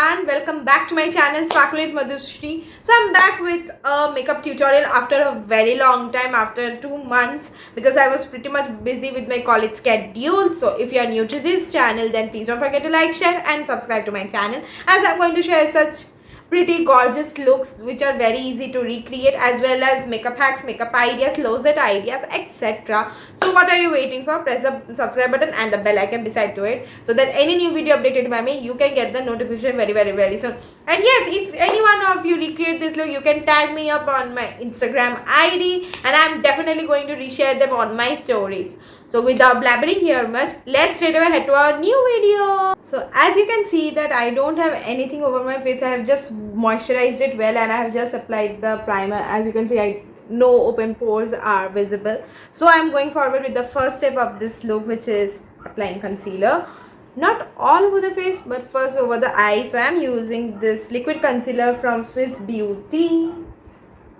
everyone, welcome back to my channel Sparklet Madhushri. So I'm back with a makeup tutorial after a very long time, after 2 months, because I was pretty much busy with my college schedule. So if you are new to this channel, then please don't forget to like, share and subscribe to my channel, as I'm going to share such pretty gorgeous looks which are very easy to recreate, as well as makeup hacks, makeup ideas, closet ideas, etc. So what are you waiting for? Press the subscribe button and the bell icon beside to it, so that any new video updated by me, you can get the notification very soon. And yes, if any one of you recreate this look, you can tag me up on my Instagram ID, and I'm definitely going to reshare them on my stories. So without blabbering here much, let's straight away head to our new video. So as you can see that I don't have anything over my face. I have just moisturized it well, and I have just applied the primer. As you can see, no open pores are visible. So I'm going forward with the first step of this look, which is applying concealer. Not all over the face, but first over the eyes. So I'm using this liquid concealer from Swiss Beauty.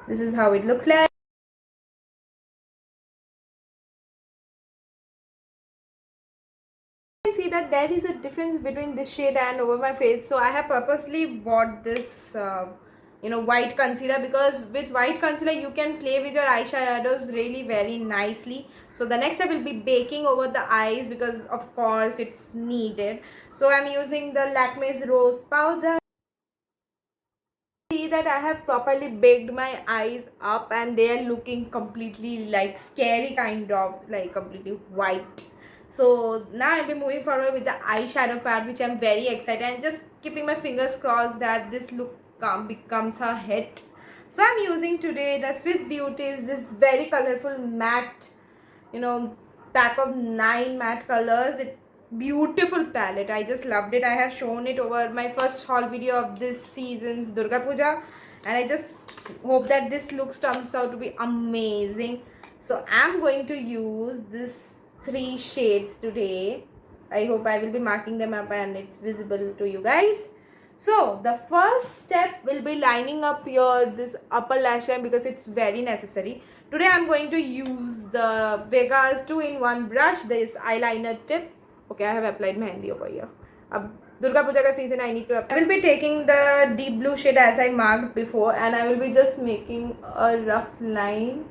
This is how it looks like. See that there is a difference between this shade and over my face, so I have purposely bought this white concealer, because with white concealer you can play with your eyeshadows really very nicely. So the next step will be baking over the eyes, because of course it's needed. So I'm using the Lakme's rose powder. See that I have properly baked my eyes up, and they are looking completely like scary, kind of like completely white. So now I'll be moving forward with the eyeshadow part, which I'm very excited, and just keeping my fingers crossed that this look becomes a hit. So I'm using today the Swiss Beauty's this very colorful matte, pack of 9 matte colors. It beautiful palette. I just loved it. I have shown it over my first haul video of this season's Durga Puja, and I just hope that this look turns out to be amazing. So I'm going to use this 3 shades today. I hope I will be marking them up and it's visible to you guys. So the first step will be lining up your this upper lash line, because it's very necessary. Today I'm going to use the Vegas 2-in-1 brush, this eyeliner tip. Okay, I have applied mehendi over here. Durga Puja ka season, I need to apply. I will be taking the deep blue shade as I marked before, and I will be just making a rough line.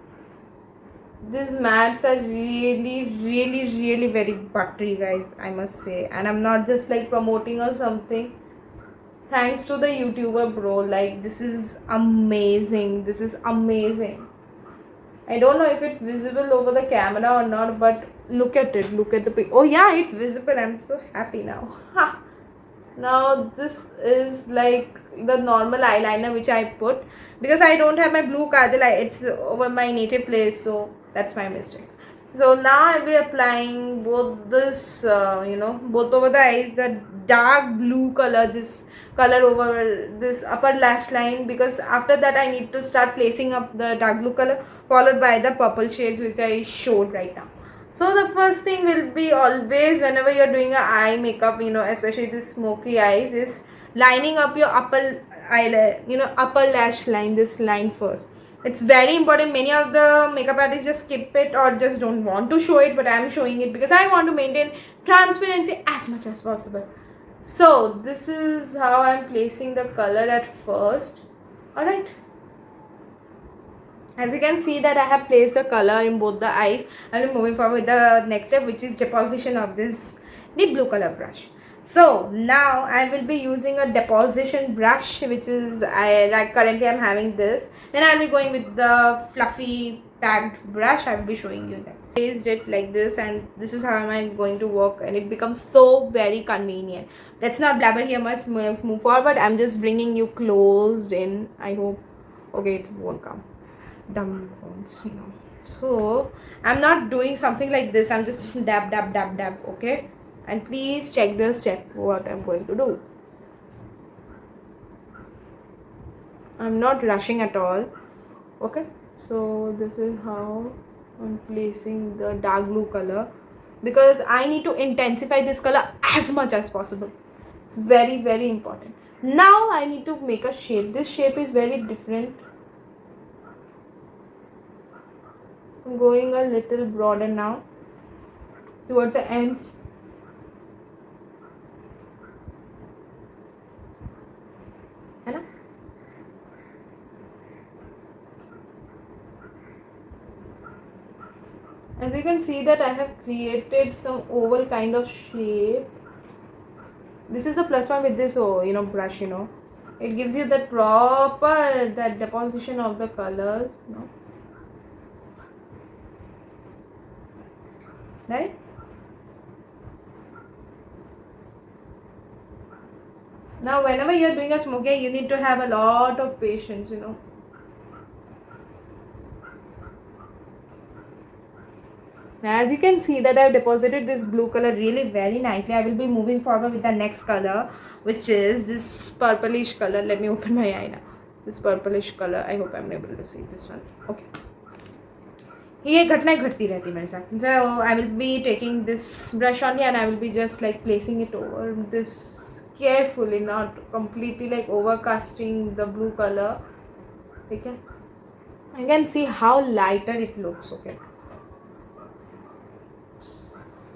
These mattes are really very buttery, guys, I must say. And I'm not just like promoting or something. Thanks to the YouTuber bro, like this is amazing. This is amazing. I don't know if it's visible over the camera or not, but look at it. Look at the pic. Oh yeah, it's visible. I'm so happy now. Ha! Now this is like the normal eyeliner which I put, because I don't have my blue kajal. It's over my native place, so that's my mistake. So now I'll be applying both this, both over the eyes, the dark blue color, this color over this upper lash line, because after that I need to start placing up the dark blue color, followed by the purple shades which I showed right now. So the first thing will be always whenever you're doing a eye makeup, especially this smoky eyes, is lining up your upper eyelid, upper lash line, this line first. It's very important. Many of the makeup artists just skip it or just don't want to show it, but I'm showing it because I want to maintain transparency as much as possible. So this is how I'm placing the color at first. Alright. As you can see that I have placed the color in both the eyes. I'll be moving forward with the next step, which is deposition of this deep blue color brush. So now I will be using a deposition brush, which is currently I'm having this. Then I'll be going with the fluffy packed brush. I will be showing you next. Placed it like this, and this is how am I going to work, and it becomes so very convenient. Let's not blabber here much. Let's move forward. I'm just bringing you closed in. I hope. Okay, it won't come. Dumb phones, So I'm not doing something like this. I'm just dab. Okay, and please check the step what I'm going to do. I'm not rushing at all. Okay, so this is how I'm placing the dark blue color, because I need to intensify this color as much as possible. It's very important. Now I need to make a shape. This shape is very different. I'm going a little broader now towards the ends. है ना. As you can see that I have created some oval kind of shape. This is the plus one with this brush. It gives you that proper that deposition of the colors. Right. Now whenever you are doing a smoking, you need to have a lot of patience. As you can see that I have deposited this blue color really very nicely. I will be moving forward with the next color, which is this purplish color. Let me open my eye now. This purplish color. I hope I'm able to see this one. Okay. ये घटनाएं घटती रहती मेरे साथ. So I will be taking this brush only and I will be just like placing it over this carefully, not completely like overcasting the blue color. Okay. You can see how lighter it looks. Okay.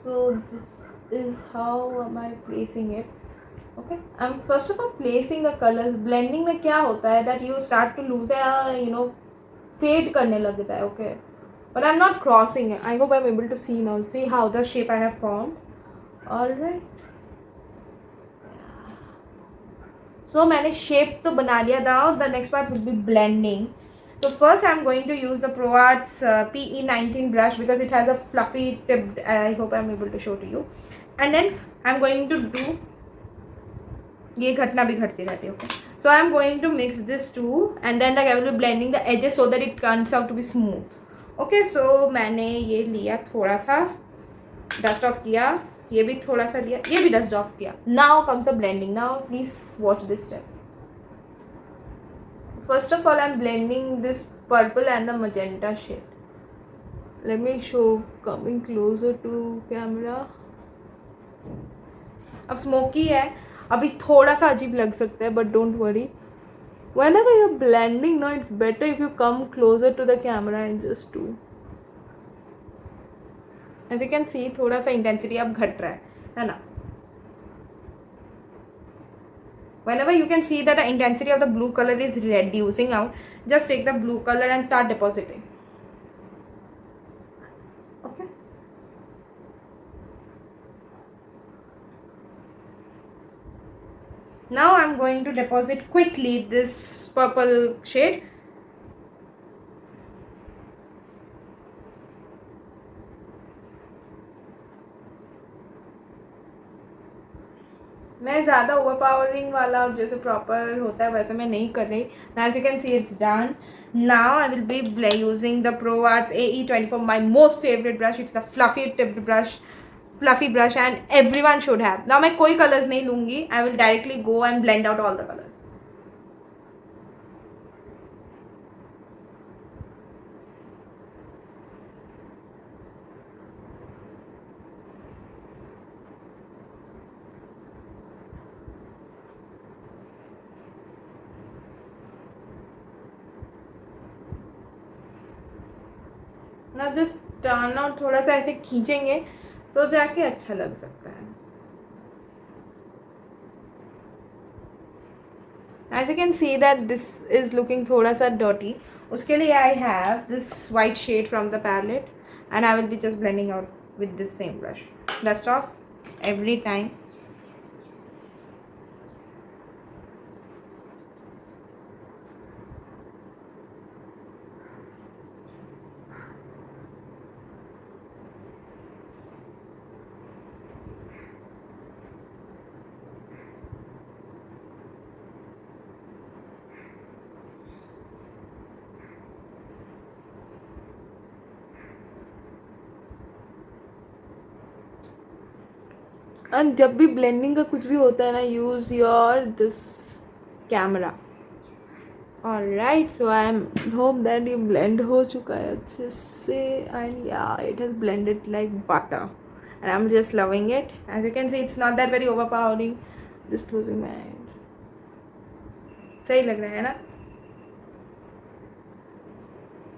So this is how am I placing it. Okay, I'm first of all placing the colors. Blending में क्या होता है that you start to lose fade करने लगता है. Okay, but I'm not crossing it. I hope I'm able to see now. See how the shape I have formed. Alright. So मैंने shape तो बना लिया. Now the next part will be blending. So first I'm going to use the ProArts PE19 brush because it has a fluffy tip. I hope I'm able to show to you. And then I'm going to do ये घटना भी घटती रहती है. Okay, so I am going to mix this two and then I will be blending the edges so that it turns out to be smooth. Okay, so मैंने ये लिया, थोड़ा सा डस्ट ऑफ किया, ये भी थोड़ा सा लिया, ये भी डस्ट ऑफ किया. Now comes a blending. Now please watch this step. First of all I am blending this purple and the magenta shade. Let me show coming closer to camera. अब स्मोकी है, अभी थोड़ा सा अजीब लग सकता है, but don't worry. whenever you're blending, no, it's better if you come closer to the camera and just do. as you can see थोड़ा सा इंटेंसिटी अब घट रहा है ना. whenever you can see that the intensity of the blue color is reducing out, just take the blue color and start depositing. Okay. Now I'm going to deposit quickly this purple shade. मैं ज़्यादा overpowering वाला जैसे proper होता है वैसे मैं नहीं कर रही. Now as you can see it's done. Now I will be using the ProArts AE24, my most favorite brush. It's a fluffy tipped brush, fluffy brush, and everyone should have. Now मैं कोई colors नहीं लूँगी. I will directly go and blend out all the colors. ना just turn out थोड़ा सा ऐसे खींचेंगे तो जाके अच्छा लग सकता है. As you can see that this is looking थोड़ा सा dirty. उसके लिए I have this white shade from the palette and I will be just blending out with this same brush. Dust off every time. And जब भी blending का कुछ भी होता है ना, use your this camera. Alright, so I am hope that ये blend हो चुका है अच्छे से. एंड या it has blended like butter and I am just loving it. As you can see it's not that very overpowering. Just closing my eyes. सही लग रहा है ना.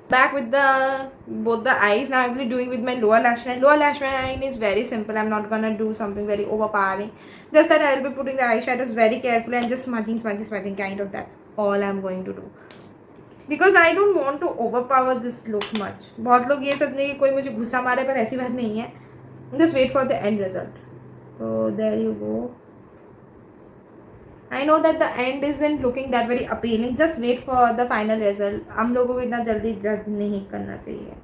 Back with the both the eyes. Now I will be doing with my lower lash line. Lower lash line is very simple. I'm not gonna do something very overpowering. Just that I will be putting the eyeshadows very carefully and just smudging kind of. That's all I'm going to do. Because I don't want to overpower this look much. बहुत लोग ये सोचते हैं कि कोई मुझे गुस्सा मारे, पर ऐसी बात नहीं है. Just wait for the end result. So there you go. I know that the end isn't looking that very appealing. Just wait for the final result. हम लोगों को इतना जल्दी जज नहीं करना चाहिए.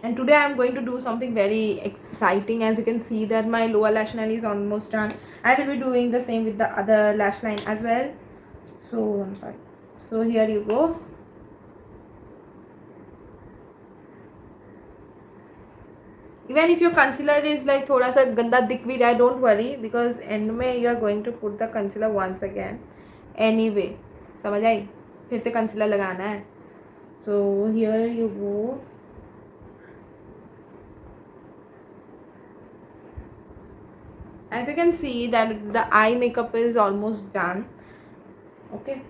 And today I am going to do something very exciting. As you can see that my lower lash line is almost done. I will be doing the same with the other lash line as well. So I'm sorry. So here you go. Even if your concealer is like थोड़ा सा गंदा दिख भी रहा है, don't worry, because end में you are going to put the concealer once again. Anyway, समझ आई? फिर से concealer लगाना है. So here you go. As you can see that the eye makeup is almost done. Okay.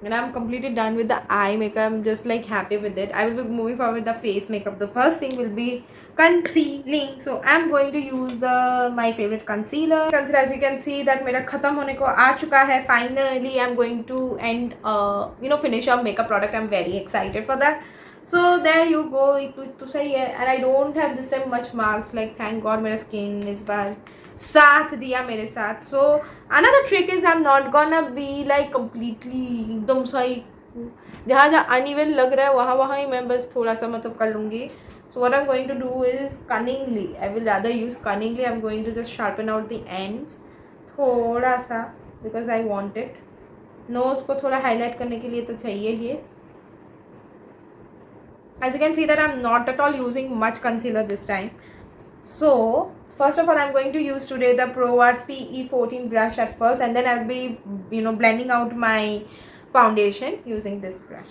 And I'm completely done with the eye makeup. I'm just like happy with it. I will be moving forward with the face makeup. The first thing will be concealing. So I'm going to use my favorite concealer. Concealer, as you can see that मेरा खत्म होने को आ चुका है. Finally, I'm going to end finish a makeup product. I'm very excited for that. So there you go. तो सही है. And I don't have this time much marks. Like thank God मेरा skin इस बार साथ दिया मेरे साथ. So another trick is I'm not gonna be like completely एकदम सही, जहाँ जहाँ uneven लग रहा है वहाँ ही मैं बस थोड़ा सा मतलब कर लूँगी. So what I'm going to do is cunningly, I will rather use cunningly. I'm going to just sharpen out the ends थोड़ा सा, because I want it. Nose को थोड़ा highlight करने के लिए तो चाहिए ही. As you can see that I'm not at all using much concealer this time. So first of all, I'm going to use today the Pro Arts PE14 brush at first, and then I'll be blending out my foundation using this brush.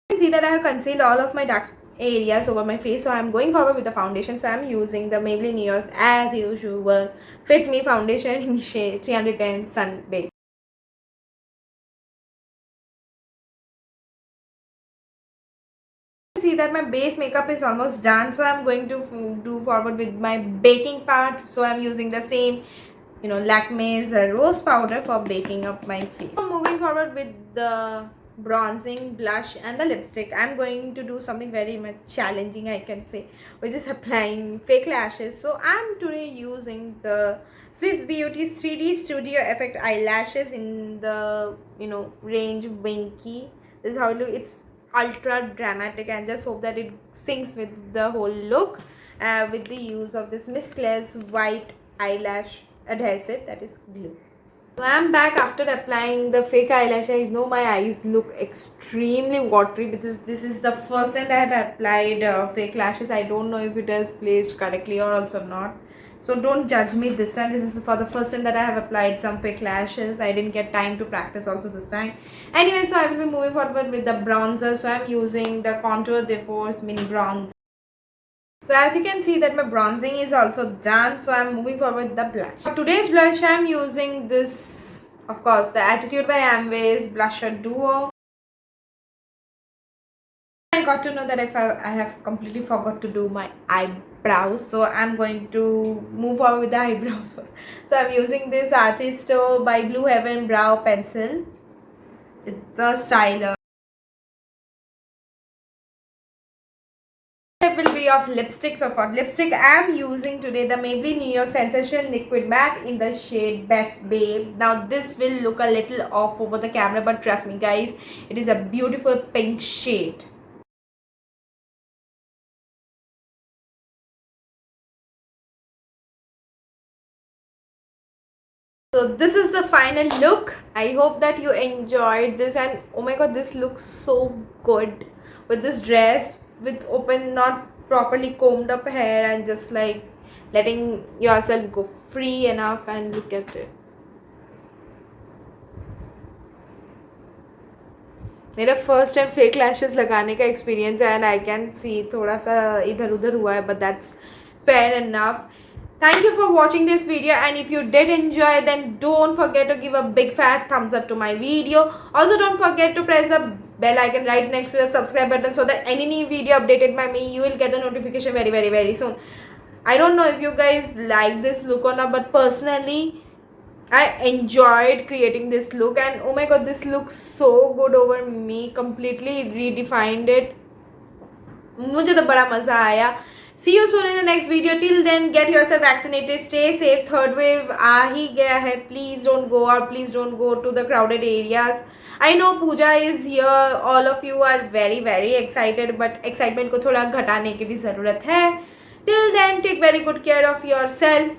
You can see that I have concealed all of my dark areas over my face, so I'm going forward with the foundation. So I'm using the Maybelline NYX as usual Fit Me foundation in the shade 310 Sunbaked. See that my base makeup is almost done, so I'm going to do forward with my baking part. So I'm using the same Lakme's rose powder for baking up my face. So moving forward with the bronzing, blush and the lipstick, I'm going to do something very much challenging, I can say, which is applying fake lashes. So I'm today using the Swiss Beauty's 3D Studio Effect eyelashes in the range Winky. This is how it looks. It's ultra dramatic, and just hope that it syncs with the whole look with the use of this Miss Claire's white eyelash adhesive, that is glue. So I'm back after applying the fake eyelash. I know my eyes look extremely watery because this is the first time that I had applied fake lashes. I don't know if it is placed correctly or also not. So don't judge me this time. This is for the first time that I have applied some fake lashes. I didn't get time to practice also this time. Anyway, so I will be moving forward with the bronzer. So I'm using the Contour de Force Mini Bronze. So as you can see that my bronzing is also done. So I'm moving forward with the blush. For today's blush, I'm using this, of course, the Attitude by Amway's Blusher Duo. I got to know that I have completely forgot to do my eyebrows, so I'm going to move forward with the eyebrows first. So I'm using this Artisto by Blue Heaven brow pencil. It's a styler. It will be of lipstick. So for lipstick, I'm using today the Maybelline NYX Sensation Liquid Matte in the shade Best Babe. Now this will look a little off over the camera, but trust me guys, it is a beautiful pink shade. So this is the final look. I hope that you enjoyed this, and oh my god, this looks so good with this dress with open, not properly combed up hair, and just like letting yourself go free enough. And look at it. मेरा first time fake lashes लगाने का experience है and I can see थोड़ा सा इधर उधर हुआ है, but that's fair enough. Thank you for watching this video, and if you did enjoy, then don't forget to give a big fat thumbs up to my video. Also, don't forget to press the bell icon right next to the subscribe button so that any new video updated by me, you will get a notification very soon. I don't know if you guys like this look or not, but personally I enjoyed creating this look, and oh my god, this looks so good over me. Completely redefined it. मुझे तो बड़ा मज़ा आया. See you soon in the next video. Till then, get yourself vaccinated. Stay safe. Third wave आ ही गया है. Please don't go out. Please don't go to the crowded areas. I know Pooja is here. All of you are very excited, but excitement को थोड़ा घटाने की भी ज़रूरत है. Till then, take very good care of yourself.